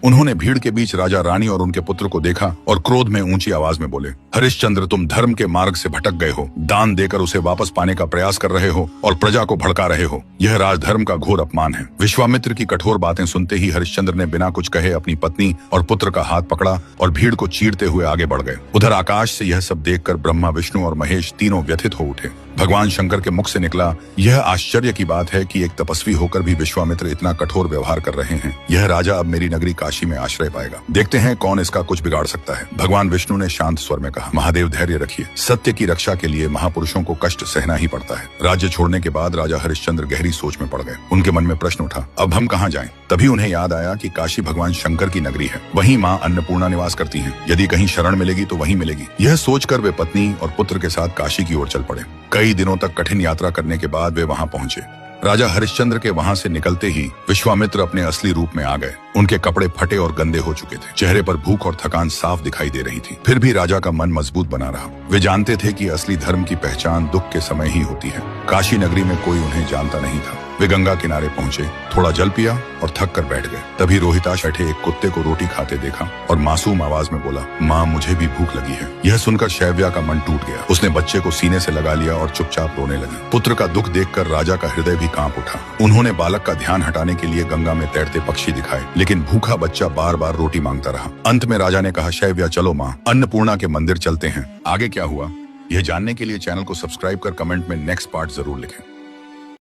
उन्होंने भीड़ के बीच राजा रानी और उनके पुत्र को देखा और क्रोध में ऊंची आवाज में बोले, हरिश्चंद्र, तुम धर्म के मार्ग से भटक गए हो, दान देकर उसे वापस पाने का प्रयास कर रहे हो और प्रजा को भड़का रहे हो। यह राजधर्म का घोर अपमान है। विश्वामित्र की कठोर बातें सुनते ही हरिश्चंद्र ने बिना कुछ कहे अपनी पत्नी और पुत्र का हाथ पकड़ा और भीड़ को चीरते हुए आगे बढ़ गए। उधर आकाश से यह सब देखकर ब्रह्मा, विष्णु और महेश तीनों व्यथित हो उठे। भगवान शंकर के मुख से निकला, यह आश्चर्य की बात है कि एक तपस्वी होकर भी विश्वामित्र इतना कठोर व्यवहार कर रहे हैं। यह राजा अब मेरी नगरी काशी में आश्रय पाएगा। देखते हैं कौन इसका कुछ बिगाड़ सकता है। भगवान विष्णु ने शांत स्वर में कहा, महादेव धैर्य रखिए। सत्य की रक्षा के लिए महापुरुषों को कष्ट सहना ही पड़ता है। राज्य छोड़ने के बाद राजा हरिश्चंद्र गहरी सोच में पड़ गए। उनके मन में प्रश्न उठा, अब हम कहाँ जाएं? तभी उन्हें याद आया कि काशी भगवान शंकर की नगरी है। वहीं माँ अन्नपूर्णा निवास करती हैं। यदि कहीं शरण मिलेगी तो वहीं मिलेगी। यह सोचकर वे पत्नी और पुत्र के साथ काशी की ओर चल पड़े। कई दिनों तक कठिन यात्रा करने के बाद वे वहां पहुंचे। राजा हरिश्चंद्र के वहां से निकलते ही विश्वामित्र अपने असली रूप में आ गए। उनके कपड़े फटे और गंदे हो चुके थे। चेहरे पर भूख और थकान साफ दिखाई दे रही थी। फिर भी राजा का मन मजबूत बना रहा। वे जानते थे कि असली धर्म की पहचान दुख के समय ही होती है। काशी नगरी में कोई उन्हें जानता नहीं था। वे गंगा किनारे पहुंचे, थोड़ा जल पिया और थक कर बैठ गए। तभी रोहिताश बैठे एक कुत्ते को रोटी खाते देखा और मासूम आवाज में बोला, माँ, मुझे भी भूख लगी है। यह सुनकर शैव्या का मन टूट गया। उसने बच्चे को सीने से लगा लिया और चुपचाप रोने लगी। पुत्र का दुख देखकर राजा का हृदय भी कांप उठा। उन्होंने बालक का ध्यान हटाने के लिए गंगा में तैरते पक्षी दिखाए, लेकिन भूखा बच्चा बार बार रोटी मांगता रहा। अंत में राजा ने कहा, शैव्या, चलो माँ, अन्नपूर्णा के मंदिर चलते हैं। आगे क्या हुआ, यह जानने के लिए चैनल को सब्सक्राइब कर कमेंट में नेक्स्ट पार्ट जरूर लिखें।